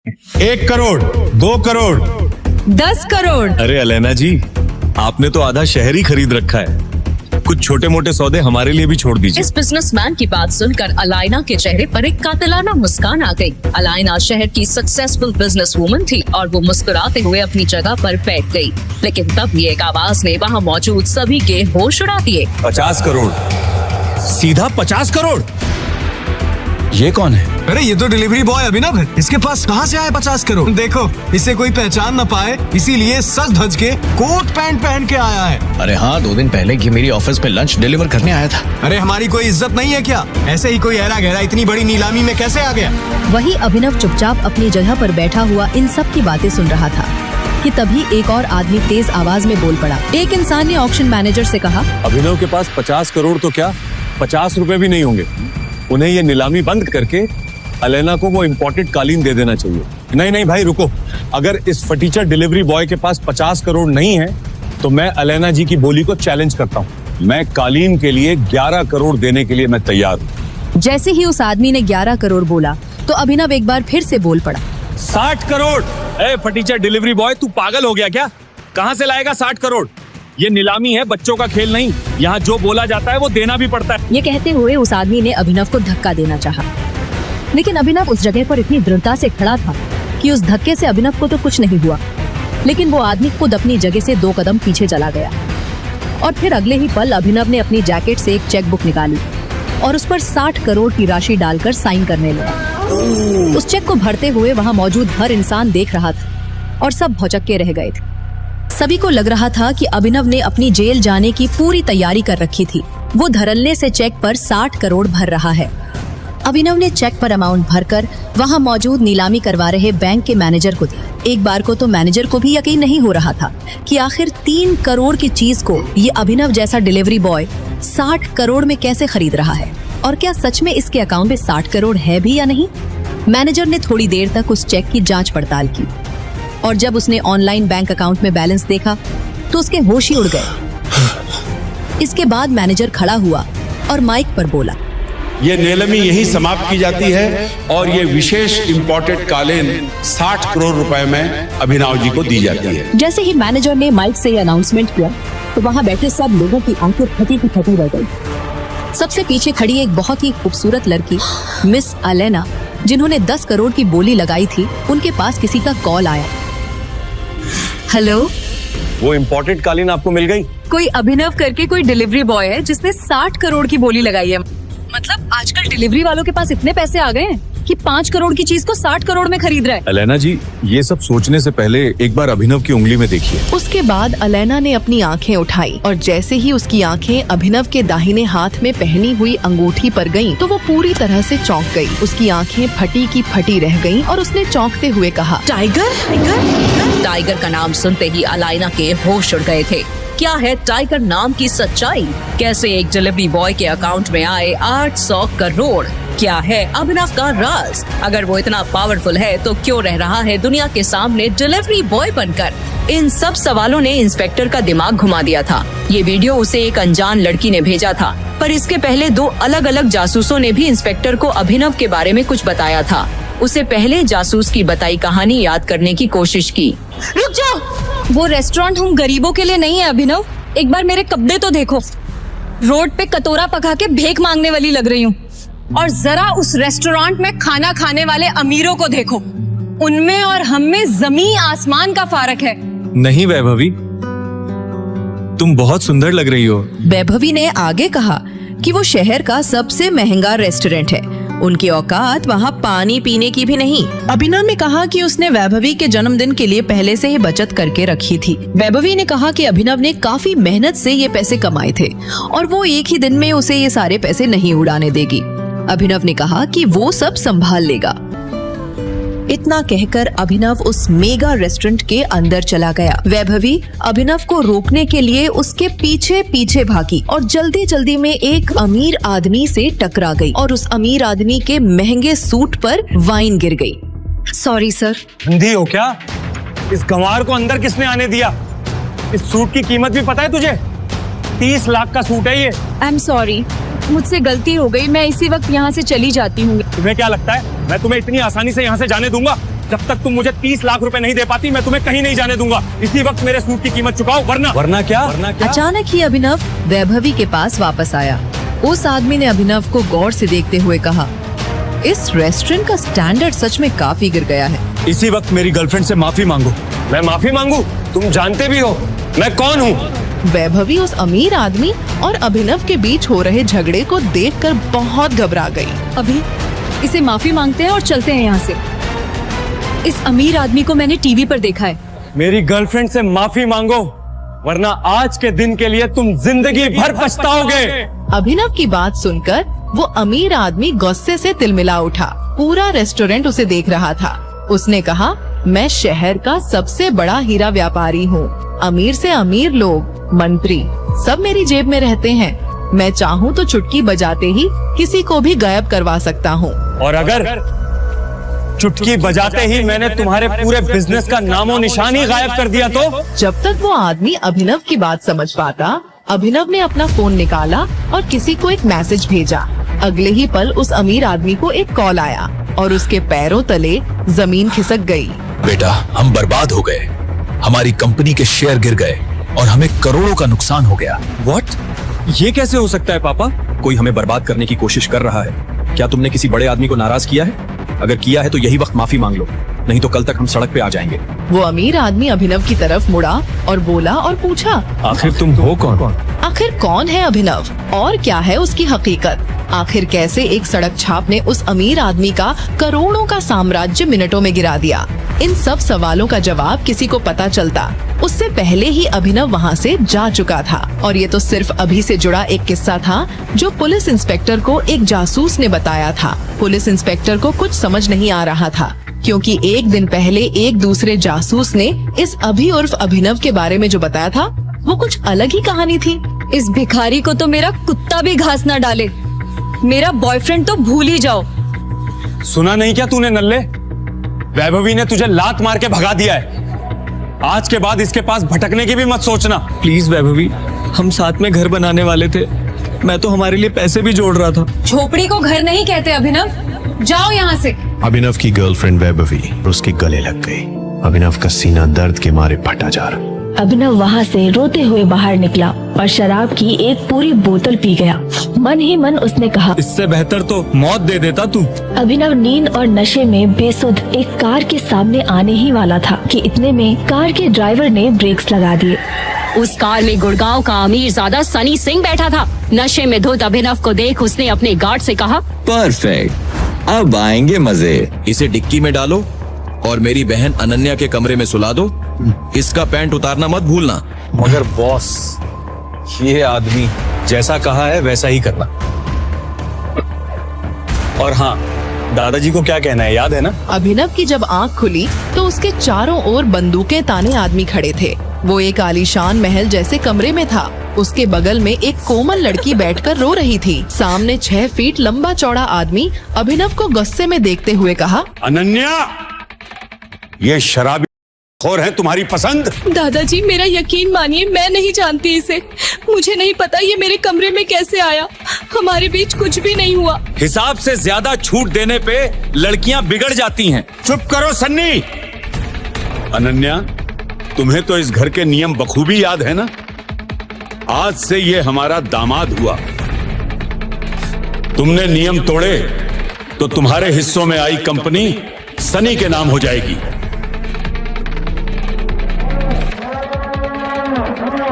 1 करोड़, 2 करोड़, 10 करोड़। अरे अलेना जी, आपने तो आधा शहर ही खरीद रखा है। कुछ छोटे मोटे सौदे हमारे लिए भी छोड़ दीजिए। इस बिजनेसमैन की बात सुनकर अलाइना के चेहरे पर एक कातिलाना मुस्कान आ गई। अलाइना शहर की सक्सेसफुल बिजनेस वूमन थी और वो मुस्कुराते हुए अपनी जगह पर बैठ गई। लेकिन तभी एक आवाज ने वहाँ मौजूद सभी के होश उड़ा दिए। 50 करोड़, सीधा 50 करोड़। ये कौन है? अरे ये तो डिलीवरी बॉय अभिनव है। इसके पास कहाँ से आए 50 करोड़? देखो, इसे कोई पहचान न पाए इसीलिए सज धज के कोट पैंट पहन के आया है। अरे हाँ, 2 दिन पहले ये मेरी ऑफिस पे लंच डिलीवर करने आया था। अरे हमारी कोई इज्जत नहीं है क्या? ऐसे ही कोई ऐरा गहरा इतनी बड़ी नीलामी में कैसे आ गया? वही अभिनव चुपचाप अपनी जगह पर बैठा हुआ इन सब की बातें सुन रहा था कि तभी एक और आदमी तेज आवाज में बोल पड़ा। एक इंसान ने ऑक्शन मैनेजर से कहा, अभिनव के पास 50 करोड़ तो क्या 50 रुपए भी नहीं होंगे। उन्हें ये नीलामी बंद करके अलेना को वो इम्पोर्टेड कालीन दे देना चाहिए। नहीं भाई रुको, अगर इस फटीचर डिलीवरी बॉय के पास 50 करोड़ नहीं है तो मैं अलेना जी की बोली को चैलेंज करता हूँ। मैं कालीन के लिए 11 करोड़ देने के लिए मैं तैयार हूँ। जैसे ही उस आदमी ने 11 करोड़ बोला तो अभिनव एक बार फिर से बोल पड़ा। 60 करोड़। ए फटीचर डिलीवरी बॉय, तू पागल हो गया क्या? कहाँ से लाएगा 60 करोड़? ये नीलामी है, बच्चों का खेल नहीं। यहाँ जो बोला जाता है वो देना भी पड़ता है। ये कहते हुए उस आदमी ने अभिनव को धक्का देना चाहा, लेकिन अभिनव उस जगह पर इतनी दृढ़ता से खड़ा था कि उस धक्के से अभिनव को तो कुछ नहीं हुआ। लेकिन वो आदमी खुद अपनी जगह से 2 कदम पीछे चला गया और फिर अगले ही पल अभिनव ने अपनी जैकेट से एक चेक बुक निकाली और उस पर 60 करोड़ की राशि डालकर साइन करने लगा। उस चेक को भरते हुए वहाँ मौजूद हर इंसान देख रहा था और सब भौचक्के रह गए थे। सभी को लग रहा था कि अभिनव ने अपनी जेल जाने की पूरी तैयारी कर रखी थी। वो धड़ल्ले से चेक पर 60 करोड़ भर रहा है। अभिनव ने चेक पर अमाउंट भरकर वहां मौजूद नीलामी करवा रहे बैंक के मैनेजर को दिया। एक बार को तो मैनेजर को भी यकीन नहीं हो रहा था कि आखिर 3 करोड़ की चीज को ये अभिनव जैसा डिलीवरी बॉय 60 करोड़ में कैसे खरीद रहा है और क्या सच में इसके अकाउंट में 60 करोड़ है भी या नहीं। मैनेजर ने थोड़ी देर तक उस चेक की जाँच पड़ताल की और जब उसने ऑनलाइन बैंक अकाउंट में बैलेंस देखा तो उसके होश ही उड़ गए। इसके बाद मैनेजर खड़ा हुआ और माइक पर बोला, ये नीलामी यही समाप्त की जाती है और ये विशेष इम्पोर्टेड कालीन 60 करोड़ रुपए में अभिनव जी को दी जाती है। जैसे ही मैनेजर ने माइक से ये अनाउंसमेंट किया तो वहाँ बैठे सब लोगों की आंखें फटी की फटी रह गई। सबसे पीछे खड़ी एक बहुत ही खूबसूरत लड़की मिस अलेना, जिन्होंने 10 करोड़ की बोली लगाई थी, उनके पास किसी का कॉल आया। हेलो, वो इम्पोर्टेड कालीन आपको मिल गई? कोई अभिनव करके कोई डिलीवरी बॉय है जिसने 60 करोड़ की बोली लगाई है। मतलब आजकल डिलीवरी वालों के पास इतने पैसे आ गए हैं कि 5 करोड़ की चीज को 60 करोड़ में खरीद रहा है। अलेना जी, ये सब सोचने से पहले एक बार अभिनव की उंगली में देखिए। उसके बाद अलेना ने अपनी आंखें उठाई और जैसे ही उसकी आंखें अभिनव के दाहिने हाथ में पहनी हुई अंगूठी पर गईं, तो वो पूरी तरह से चौंक गई। उसकी आंखें फटी की फटी रह गईं और उसने चौंकते हुए कहा, टाइगर। टाइगर का नाम सुनते ही अलाइना के होश उड़ गए थे। क्या है टाइगर नाम की सच्चाई? कैसे एक डिलीवरी बॉय के अकाउंट में आए 800 करोड़? क्या है अभिनव का राज? अगर वो इतना पावरफुल है तो क्यों रह रहा है दुनिया के सामने डिलीवरी बॉय बनकर? इन सब सवालों ने इंस्पेक्टर का दिमाग घुमा दिया था। ये वीडियो उसे एक अनजान लड़की ने भेजा था, पर इसके पहले 2 अलग अलग जासूसों ने भी इंस्पेक्टर को अभिनव के बारे में कुछ बताया था। उसे पहले जासूस की बताई कहानी याद करने की कोशिश की। रुक जाओ, वो रेस्टोरेंट हम गरीबों के लिए नहीं है अभिनव। एक बार मेरे कपड़े तो देखो, रोड पे कटोरा पका के भीख मांगने वाली लग रही हूँ। और जरा उस रेस्टोरेंट में खाना खाने वाले अमीरों को देखो, उनमें और हम में जमीन आसमान का फर्क है। नहीं वैभवी, तुम बहुत सुंदर लग रही हो। वैभवी ने आगे कहा कि वो शहर का सबसे महंगा रेस्टोरेंट है। उनकी औकात वहाँ पानी पीने की भी नहीं। अभिनव ने कहा कि उसने वैभवी के जन्मदिन के लिए पहले से ही बचत करके रखी थी। वैभवी ने कहा कि अभिनव ने काफी मेहनत से ये पैसे कमाए थे और वो एक ही दिन में उसे ये सारे पैसे नहीं उड़ाने देगी। अभिनव ने कहा कि वो सब संभाल लेगा। इतना कहकर अभिनव उस मेगा रेस्टोरेंट के अंदर चला गया। वैभवी अभिनव को रोकने के लिए उसके पीछे पीछे भागी और जल्दी जल्दी में एक अमीर आदमी से टकरा गई और उस अमीर आदमी के महंगे सूट पर वाइन गिर गई। Sorry sir. अंधी हो क्या? इस गंवार को अंदर किसने आने दिया? इस सूट की कीमत भी पता है तुझे? 30 लाख का सूट है ये। आई एम सॉरी, मुझसे गलती हो गई। मैं इसी वक्त यहाँ से चली जाती हूँ। तुम्हें क्या लगता है मैं तुम्हें इतनी आसानी से यहाँ से जाने दूंगा? जब तक तुम मुझे 30 लाख रुपए नहीं दे पाती मैं तुम्हें कहीं नहीं जाने दूंगा। इसी वक्त मेरे सूट की कीमत चुकाओ वरना क्या? अचानक ही अभिनव वैभवी के पास वापस आया। उस आदमी ने अभिनव को गौर से देखते हुए कहा, इस रेस्टोरेंट का स्टैंडर्ड सच में काफी गिर गया है। इसी वक्त मेरी गर्लफ्रेंड से माफी मांगो। मैं माफी मांगू? तुम जानते भी हो मैं कौन हूँ। वैभवी उस अमीर आदमी और अभिनव के बीच हो रहे झगड़े को देखकर बहुत घबरा गई। अभी इसे माफी मांगते हैं और चलते हैं यहाँ से। इस अमीर आदमी को मैंने टीवी पर देखा है। मेरी गर्लफ्रेंड से माफी मांगो वरना आज के दिन के लिए तुम जिंदगी भर पछताओगे। अभिनव की बात सुनकर वो अमीर आदमी गुस्से से तिलमिला उठा। पूरा रेस्टोरेंट उसे देख रहा था। उसने कहा, मैं शहर का सबसे बड़ा हीरा व्यापारी हूँ। अमीर से अमीर लोग, मंत्री सब मेरी जेब में रहते हैं। मैं चाहूँ तो चुटकी बजाते ही किसी को भी गायब करवा सकता हूँ। और अगर चुटकी बजाते ही मैंने तुम्हारे पूरे बिजनेस का नामो निशान ही गायब कर दिया तो? जब तक वो आदमी अभिनव की बात समझ पाता, अभिनव ने अपना फोन निकाला और किसी को एक मैसेज भेजा। अगले ही पल उस अमीर आदमी को एक कॉल आया और उसके पैरों तले जमीन खिसक गई। बेटा, हम बर्बाद हो गए। हमारी कंपनी के शेयर गिर गए और हमें करोड़ों का नुकसान हो गया। व्हाट? ये कैसे हो सकता है पापा? कोई हमें बर्बाद करने की कोशिश कर रहा है। क्या तुमने किसी बड़े आदमी को नाराज किया है? अगर किया है तो यही वक्त माफी मांग लो, नहीं तो कल तक हम सड़क पे आ जाएंगे। वो अमीर आदमी अभिनव की तरफ मुड़ा और बोला और पूछा, आखिर तुम हो कौन? आखिर कौन है अभिनव और क्या है उसकी हकीकत? आखिर कैसे एक सड़क छाप ने उस अमीर आदमी का करोड़ों का साम्राज्य मिनटों में गिरा दिया? इन सब सवालों का जवाब किसी को पता चलता उससे पहले ही अभिनव वहाँ से जा चुका था। और ये तो सिर्फ अभी से जुड़ा एक किस्सा था जो पुलिस इंस्पेक्टर को एक जासूस ने बताया था। पुलिस इंस्पेक्टर को कुछ समझ नहीं आ रहा था क्योंकि एक दिन पहले एक दूसरे जासूस ने इस अभी उर्फ अभिनव के बारे में जो बताया था वो कुछ अलग ही कहानी थी। इस भिखारी को तो मेरा कुत्ता भी घास ना डाले। मेरा बॉयफ्रेंड तो भूल ही जाओ। सुना नहीं क्या तूने नल्ले? वैभवी ने तुझे लात मार के भगा दिया है। आज के बाद इसके पास भटकने की भी मत सोचना। प्लीज वैभवी, हम साथ में घर बनाने वाले थे। मैं तो हमारे लिए पैसे भी जोड़ रहा था। झोपड़ी को घर नहीं कहते अभिनव, जाओ यहाँ से। अभिनव की गर्लफ्रेंड वैभवी उसके गले लग गई। अभिनव का सीना दर्द के मारे फटा जा रहा। अभिनव वहाँ से रोते हुए बाहर निकला और शराब की एक पूरी बोतल पी गया। मन ही मन उसने कहा, इससे बेहतर तो मौत दे देता तू। अभिनव नींद और नशे में बेसुध एक कार के सामने आने ही वाला था कि इतने में कार के ड्राइवर ने ब्रेक्स लगा दिए। उस कार में गुड़गांव का अमीरजादा सनी सिंह बैठा था। नशे में धुत अभिनव को देख उसने अपने गार्ड से कहा, परफेक्ट, अब आएंगे मजे। इसे डिक्की में डालो और मेरी बहन अनन्या के कमरे में सुला दो। इसका पैंट उतारना मत भूलना। मगर बॉस, ये आदमी जैसा कहा है वैसा ही करना। और हाँ, दादाजी को क्या कहना है याद है ना? अभिनव की जब आंख खुली तो उसके चारों ओर बंदूकें ताने आदमी खड़े थे। वो एक आलीशान महल जैसे कमरे में था। उसके बगल में एक कोमल लड़की बैठकर रो रही थी। सामने 6 फीट लंबा चौड़ा आदमी अभिनव को गुस्से में देखते हुए कहा, अनन्या, ये शराबी खोर है तुम्हारी पसंद? दादाजी मेरा यकीन मानिए, मैं नहीं जानती इसे। मुझे नहीं पता ये मेरे कमरे में कैसे आया। हमारे बीच कुछ भी नहीं हुआ। हिसाब से ज्यादा छूट देने पे लड़कियां बिगड़ जाती हैं। चुप करो सन्नी। अनन्या, तुम्हें तो इस घर के नियम बखूबी याद है ना? आज से ये हमारा दामाद हुआ। तुमने नियम तोड़े तो तुम्हारे हिस्सों में आई कंपनी सनी के नाम हो जाएगी।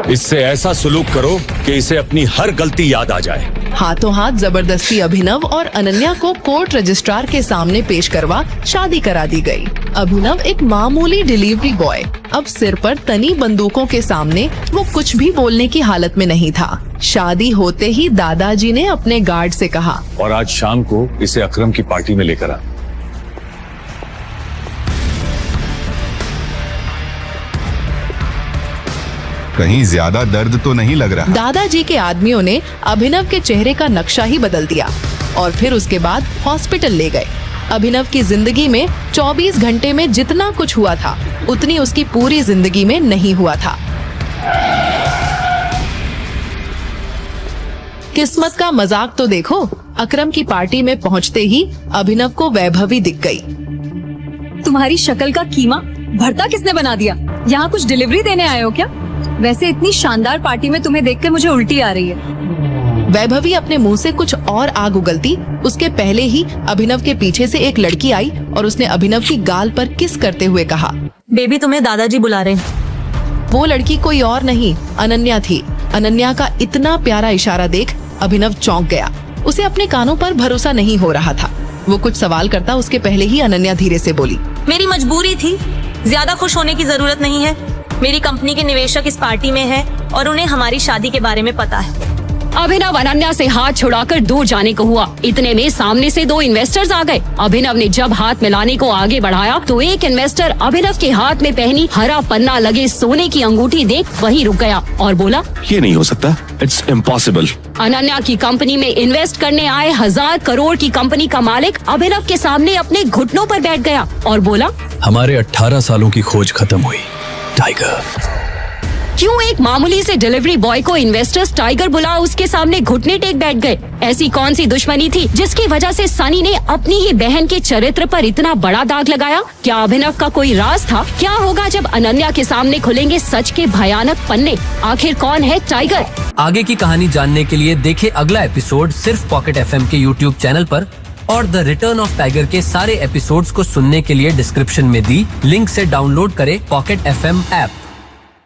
इससे ऐसा सुलूक करो कि इसे अपनी हर गलती याद आ जाए। हाथों हाथ जबरदस्ती अभिनव और अनन्या को कोर्ट रजिस्ट्रार के सामने पेश करवा शादी करा दी गई। अभिनव एक मामूली डिलीवरी बॉय, अब सिर पर तनी बंदूकों के सामने वो कुछ भी बोलने की हालत में नहीं था। शादी होते ही दादाजी ने अपने गार्ड से कहा, और आज शाम को इसे अकरम की पार्टी में लेकर आ। कहीं ज्यादा दर्द तो नहीं लग रहा? दादाजी के आदमियों ने अभिनव के चेहरे का नक्शा ही बदल दिया और फिर उसके बाद हॉस्पिटल ले गए। अभिनव की जिंदगी में 24 घंटे में जितना कुछ हुआ था उतनी उसकी पूरी जिंदगी में नहीं हुआ था। किस्मत का मजाक तो देखो, अकरम की पार्टी में पहुंचते ही अभिनव को वैभवी दिख गई। तुम्हारी शक्ल का कीमा भरता किसने बना दिया? यहाँ कुछ डिलीवरी देने आए हो क्या? वैसे इतनी शानदार पार्टी में तुम्हें देखकर मुझे उल्टी आ रही है। वैभवी अपने मुंह से कुछ और आग उगलती उसके पहले ही अभिनव के पीछे से एक लड़की आई और उसने अभिनव की गाल पर किस करते हुए कहा, बेबी तुम्हें दादाजी बुला रहे हैं। वो लड़की कोई और नहीं अनन्या थी। अनन्या का इतना प्यारा इशारा देख अभिनव चौंक गया। उसे अपने कानों पर भरोसा नहीं हो रहा था। वो कुछ सवाल करता उसके पहले ही अनन्या धीरे से बोली, मेरी मजबूरी थी, ज्यादा खुश होने की जरूरत नहीं है। मेरी कंपनी के निवेशक इस पार्टी में है और उन्हें हमारी शादी के बारे में पता है। अभिनव अनन्या से हाथ छुड़ाकर दूर जाने को हुआ। इतने में सामने से 2 इन्वेस्टर्स आ गए। अभिनव ने जब हाथ मिलाने को आगे बढ़ाया तो एक इन्वेस्टर अभिनव के हाथ में पहनी हरा पन्ना लगे सोने की अंगूठी देख वहीं रुक गया और बोला, ये नहीं हो सकता, इट्स इम्पॉसिबल। अनन्या की कंपनी में इन्वेस्ट करने आए 1000 करोड़ की कंपनी का मालिक अभिनव के सामने अपने घुटनों पर बैठ गया और बोला, हमारे 18 सालों की खोज खत्म हुई, टाइगर। क्यों एक मामूली से डिलीवरी बॉय को इन्वेस्टर्स टाइगर बुला उसके सामने घुटने टेक बैठ गए? ऐसी कौन सी दुश्मनी थी जिसकी वजह से सनी ने अपनी ही बहन के चरित्र पर इतना बड़ा दाग लगाया? क्या अभिनव का कोई राज था? क्या होगा जब अनन्या के सामने खुलेंगे सच के भयानक पन्ने? आखिर कौन है टाइगर? आगे की कहानी जानने के लिए देखें अगला एपिसोड सिर्फ पॉकेट FM के YouTube चैनल पर, और द रिटर्न ऑफ टाइगर के सारे एपिसोड्स को सुनने के लिए डिस्क्रिप्शन में दी लिंक से डाउनलोड करें पॉकेट FM ऐप।